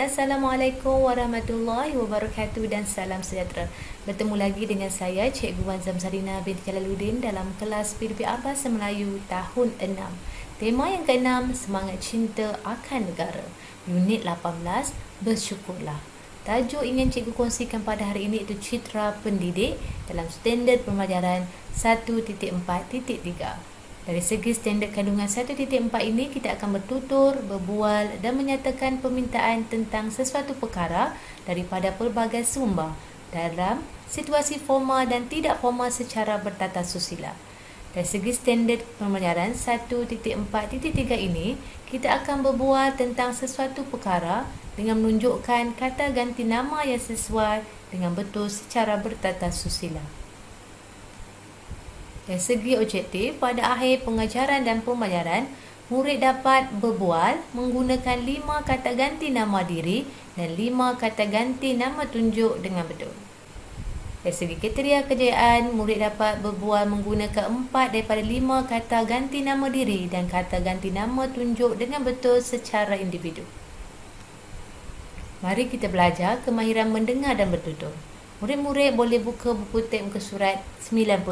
Assalamualaikum warahmatullahi wabarakatuh dan salam sejahtera. Bertemu lagi dengan saya Cikgu Wan Zamzarina binti Jalaluddin dalam kelas PDPR Bahasa Melayu tahun 6. Tema yang ke-6, semangat cinta akan negara. Unit 18, bersyukurlah. Tajuk ingin cikgu kongsikan pada hari ini iaitu citra pendidik dalam standard pembelajaran 1.4.3. Dari segi standard kandungan 1.4 ini, kita akan bertutur, berbual dan menyatakan permintaan tentang sesuatu perkara daripada pelbagai sumber dalam situasi formal dan tidak formal secara bertata susila. Dari segi standard pembelajaran 1.4.3 ini, kita akan berbual tentang sesuatu perkara dengan menunjukkan kata ganti nama yang sesuai dengan betul secara bertata susila. Dari segi objektif, pada akhir pengajaran dan pembelajaran, murid dapat berbual menggunakan 5 kata ganti nama diri dan 5 kata ganti nama tunjuk dengan betul. Dari segi kriteria kejayaan, murid dapat berbual menggunakan 4 daripada 5 kata ganti nama diri dan kata ganti nama tunjuk dengan betul secara individu. Mari kita belajar kemahiran mendengar dan bertutur. Murid-murid boleh buka buku teks muka surat 99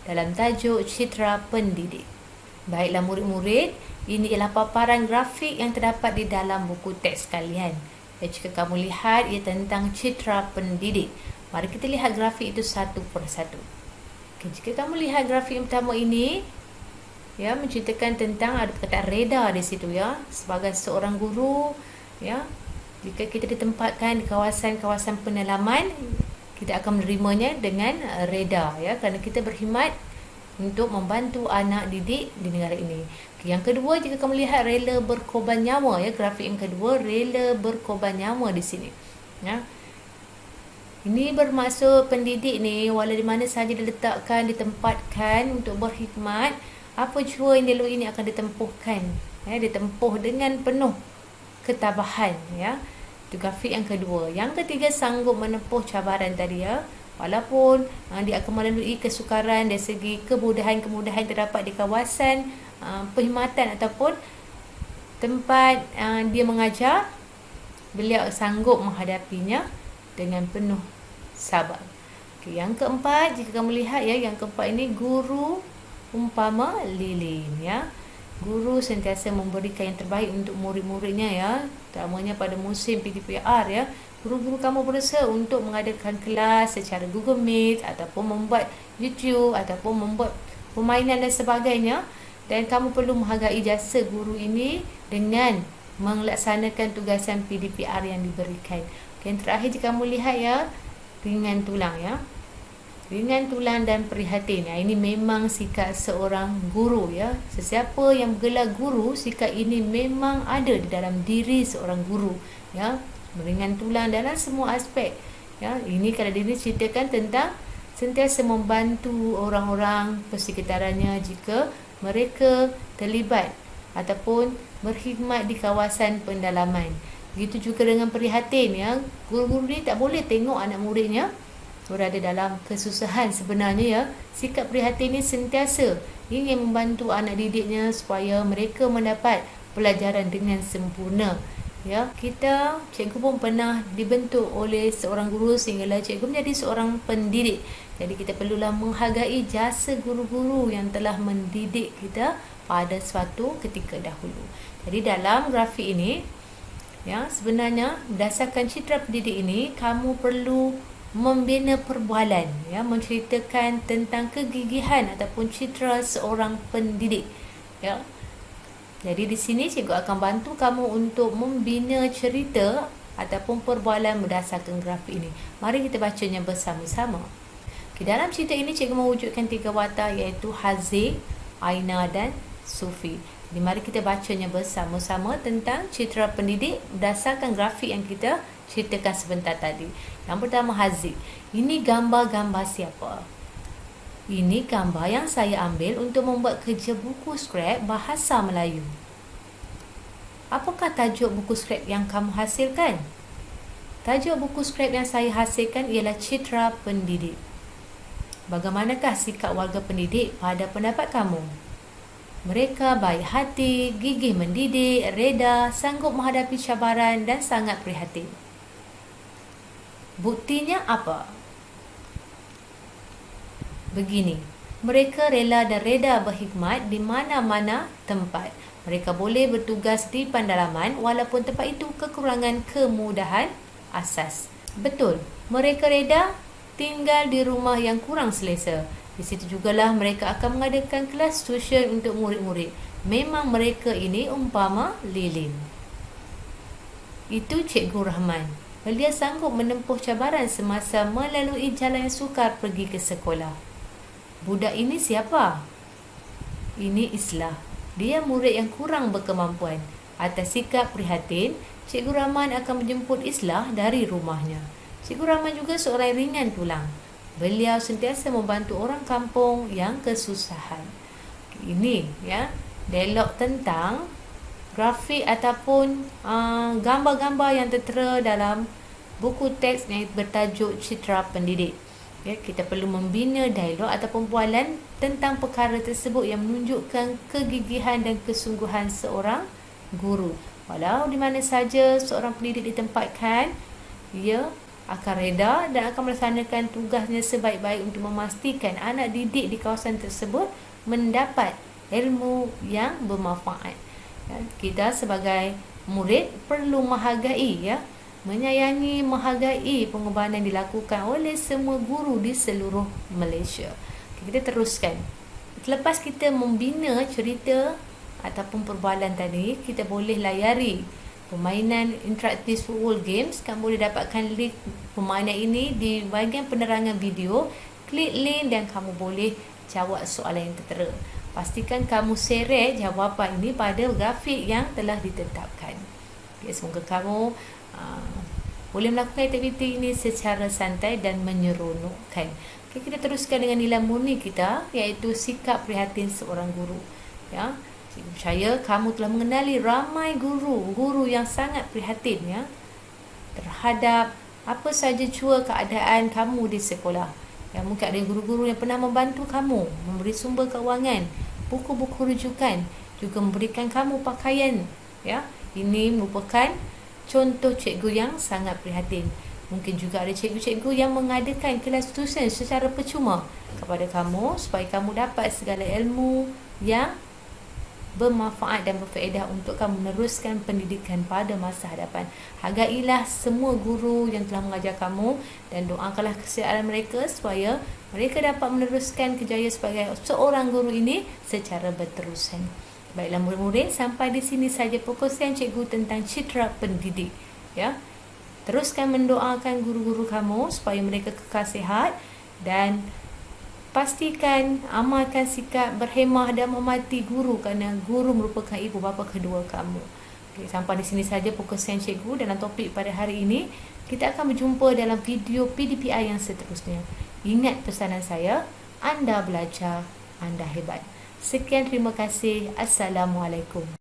dalam tajuk citra pendidik. Baiklah murid-murid, ini ialah paparan grafik yang terdapat di dalam buku teks kalian. Dan jika kamu lihat, ia tentang citra pendidik. Mari kita lihat grafik itu satu persatu. Okay, jika kamu lihat grafik yang pertama ini, ya, menceritakan tentang ada perkataan reda di situ, ya, sebagai seorang guru, ya. Jika kita ditempatkan di kawasan-kawasan pendalaman, kita akan menerimanya dengan reda, ya, kerana kita berkhidmat untuk membantu anak didik di negara ini. Yang kedua, jika kamu lihat rela berkorban nyawa, ya, grafik yang kedua, rela berkorban nyawa di sini. Ya. Ini bermaksud pendidik ni, walau di mana sahaja diletakkan, ditempatkan untuk berkhidmat, apa jua yang dia lalui ini akan ditempuhkan, ya, ditempuh dengan penuh ketabahan, ya. Itu grafik yang kedua. Yang ketiga, sanggup menempuh cabaran tadi, ya. Walaupun dia akan melalui kesukaran dari segi kemudahan-kemudahan terdapat di kawasan perkhidmatan ataupun tempat dia mengajar, beliau sanggup menghadapinya dengan penuh sabar. Okay, yang keempat, jika kamu lihat, ya, yang keempat ini guru umpama lilin, ya. Guru sentiasa memberikan yang terbaik untuk murid-muridnya, ya, terutamanya pada musim PDPR, ya. Guru-guru kamu berusaha untuk mengadakan kelas secara Google Meet ataupun membuat YouTube ataupun membuat permainan dan sebagainya, dan kamu perlu menghargai jasa guru ini dengan melaksanakan tugasan PDPR yang diberikan. Okay, yang terakhir, jika kamu lihat, ya, ringan tulang, ya. Ringan tulang dan prihatin. Ini memang sikap seorang guru, ya. Sesiapa yang bergelar guru, sikap ini memang ada di dalam diri seorang guru, ya. Ringan tulang dalam semua aspek, ya. Ini kalau dia ceritakan tentang sentiasa membantu orang-orang persekitarannya jika mereka terlibat ataupun berkhidmat di kawasan pendalaman. Begitu juga dengan prihatin, ya. Guru-guru ni tak boleh tengok anak muridnya berada dalam kesusahan sebenarnya, ya. Sikap prihatin ini sentiasa ingin membantu anak didiknya supaya mereka mendapat pelajaran dengan sempurna, ya. Cikgu pun pernah dibentuk oleh seorang guru sehinggalah cikgu menjadi seorang pendidik. Jadi kita perlulah menghargai jasa guru-guru yang telah mendidik kita pada suatu ketika dahulu. Jadi dalam grafik ini, ya, sebenarnya berdasarkan citra pendidik ini, kamu perlu membina perbualan, ya, menceritakan tentang kegigihan ataupun citra seorang pendidik, ya. Jadi di sini cikgu akan bantu kamu untuk membina cerita ataupun perbualan berdasarkan grafik ini. Mari kita bacanya bersama-sama. Okay, dalam cerita ini cikgu mewujudkan 3 watak, iaitu Haziq, Aina dan Sufi. Jadi mari kita bacanya bersama-sama tentang citra pendidik berdasarkan grafik yang kita ceritakan sebentar tadi. Yang pertama, Haziq. Ini gambar-gambar siapa? Ini gambar yang saya ambil untuk membuat kerja buku skrap bahasa Melayu. Apakah tajuk buku skrap yang kamu hasilkan? Tajuk buku skrap yang saya hasilkan ialah citra pendidik. Bagaimanakah sikap warga pendidik pada pendapat kamu? Mereka baik hati, gigih mendidik, reda, sanggup menghadapi cabaran dan sangat prihatin. Buktinya apa? Begini, mereka rela dan reda berkhidmat di mana-mana tempat. Mereka boleh bertugas di pendalaman walaupun tempat itu kekurangan kemudahan asas. Betul, mereka reda tinggal di rumah yang kurang selesa. Di situ jugalah mereka akan mengadakan kelas tuition untuk murid-murid. Memang mereka ini umpama lilin. Itu Cikgu Rahman. Beliau sanggup menempuh cabaran semasa melalui jalan yang sukar pergi ke sekolah. Budak ini siapa? Ini Islah. Dia murid yang kurang berkemampuan. Atas sikap prihatin, Cikgu Rahman akan menjemput Islah dari rumahnya. Cikgu Rahman juga seorang ringan tulang. Beliau sentiasa membantu orang kampung yang kesusahan. Ini dialog tentang grafik ataupun gambar-gambar yang tertera dalam buku teks yang bertajuk Citra Pendidik. Kita perlu membina dialog ataupun bualan tentang perkara tersebut yang menunjukkan kegigihan dan kesungguhan seorang guru. Walau di mana saja seorang pendidik ditempatkan, ia akan reda dan akan melaksanakan tugasnya sebaik-baik untuk memastikan anak didik di kawasan tersebut mendapat ilmu yang bermanfaat. Kita sebagai murid perlu menghargai, menyayangi, menghargai pengorbanan dilakukan oleh semua guru di seluruh Malaysia. Kita teruskan. Selepas kita membina cerita ataupun perbualan tadi, kita boleh layari permainan interaktif football games. Kamu boleh dapatkan link permainan ini di bahagian penerangan video. Klik link dan kamu boleh jawab soalan yang tertera. Pastikan kamu seret jawapan ini pada grafik yang telah ditetapkan. Semoga kamu boleh melakukan aktiviti ini secara santai dan menyeronokkan. Kita teruskan dengan nilai murni kita, iaitu sikap prihatin seorang guru. Cikgu percaya kamu telah mengenali ramai guru yang sangat prihatin terhadap apa saja jua keadaan kamu di sekolah. Mungkin ada guru-guru yang pernah membantu kamu, memberi sumber keuangan, buku-buku rujukan, juga memberikan kamu pakaian. Ini merupakan contoh cikgu yang sangat prihatin. Mungkin juga ada cikgu-cikgu yang mengadakan kelas tuition secara percuma kepada kamu supaya kamu dapat segala ilmu yang bermanfaat dan berfaedah untuk kamu meneruskan pendidikan pada masa hadapan. Hargailah semua guru yang telah mengajar kamu dan doakanlah kesihatan mereka supaya mereka dapat meneruskan kejayaan sebagai seorang guru ini secara berterusan. Baiklah murid-murid, sampai di sini saja perkongsian cikgu tentang citra pendidik. Teruskan mendoakan guru-guru kamu supaya mereka kekal sihat dan pastikan amalkan sikap berhemah dan menghormati guru kerana guru merupakan ibu bapa kedua kamu. Sampai di sini saja perkongsian cikgu dalam topik pada hari ini. Kita akan berjumpa dalam video PDPI yang seterusnya. Ingat pesanan saya, anda belajar, anda hebat. Sekian, terima kasih. Assalamualaikum.